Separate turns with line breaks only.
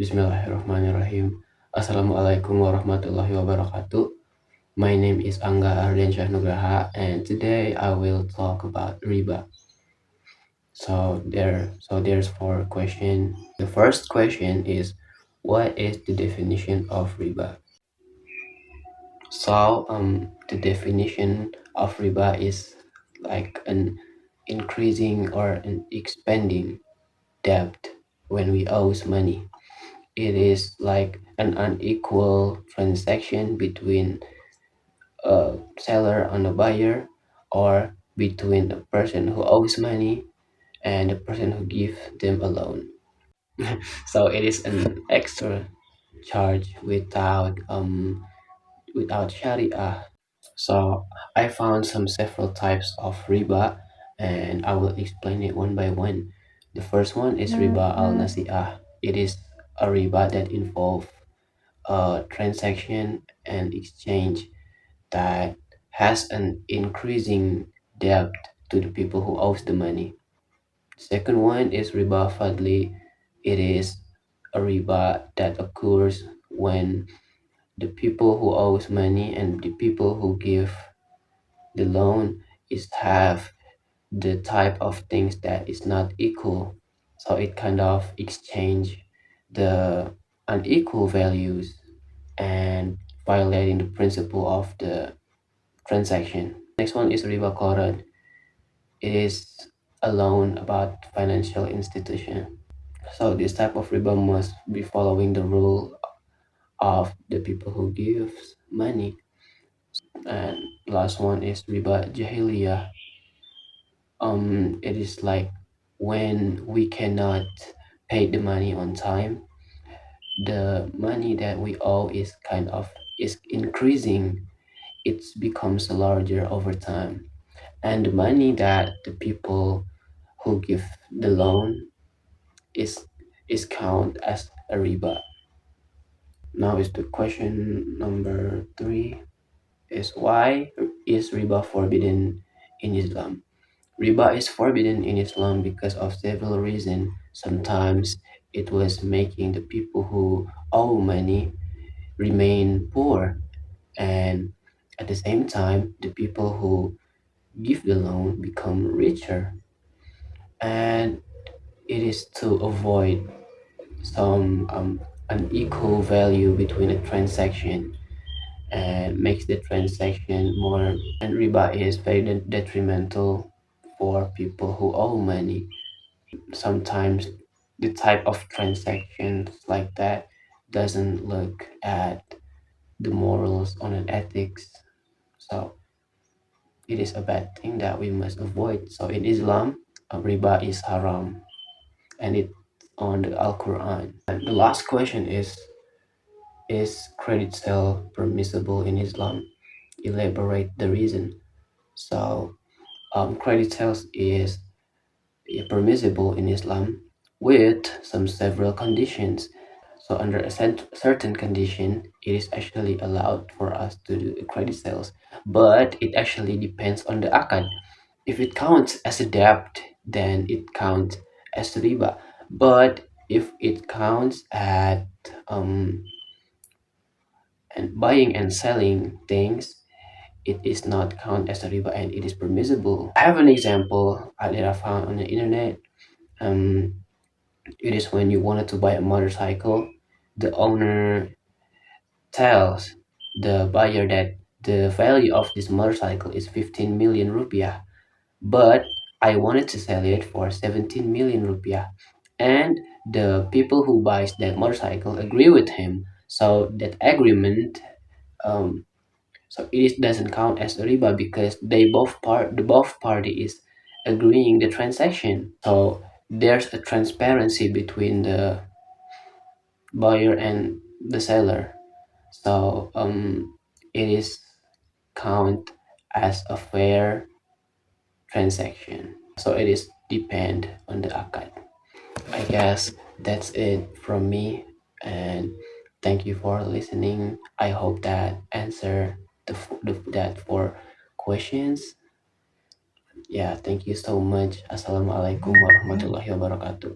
Bismillahirrahmanirrahim. Assalamualaikum warahmatullahi wabarakatuh. My name is Angga Ardiansyah Nugraha, and today I will talk about Riba. There's four questions. The first question is, what is the definition of Riba? The definition of Riba is like an increasing or an expanding debt when we owe money. It is like an unequal transaction between a seller and a buyer, or between a person who owes money and a person who gives them a loan. So it is an extra charge without Sharia. So I found some several types of riba, and I will explain it one by one. The first one is riba al-nasi'ah. It is a riba that involves a transaction and exchange that has an increasing debt to the people who owes the money. Second one is riba fadli. It is a riba that occurs when the people who owes money and the people who give the loan is have the type of things that is not equal. So it kind of exchange the unequal values and violating the principle of the transaction. Next one is riba qarar. It is a loan about financial institution. So this type of riba must be following the rule of the people who gives money. And last one is riba jahiliyah. It is like when we cannot pay the money on time, the money that we owe is increasing. It becomes larger over time, and the money that the people who give the loan is is count as a riba. Now is the question number 3 is, why is riba forbidden in Islam? Riba is forbidden in Islam because of several reasons. Sometimes it was making the people who owe money remain poor, and at the same time the people who give the loan become richer. And it is to avoid some unequal value between a transaction and makes the transaction more. And riba is very detrimental for people who owe money. Sometimes the type of transactions like that doesn't look at the morals on an ethics. So it is a bad thing that we must avoid. So in Islam, riba is haram, and it's on the Al Quran. And the last question is credit sale permissible in Islam? Elaborate the reason. So credit sales is permissible in Islam with some several conditions. So under a certain condition, it is actually allowed for us to do credit sales, but it actually depends on the akad. If it counts as a debt, then it counts as riba. But if it counts at and buying and selling things, it is not count as a riba and it is permissible. I have an example that I found on the internet. Um, it is when you wanted to buy a motorcycle, the owner tells the buyer that the value of this motorcycle is 15 million rupiah, but I wanted to sell it for 17 million rupiah. And the people who buys that motorcycle agree with him. So that agreement, um, so doesn't count as a riba because the both party is agreeing the transaction. So there's a transparency between the buyer and the seller. So it is count as a fair transaction. So it is depend on the akad. I guess that's it from me, and thank you for listening. I hope that answer that four questions. Yeah, thank you so much. Assalamualaikum warahmatullahi wabarakatuh.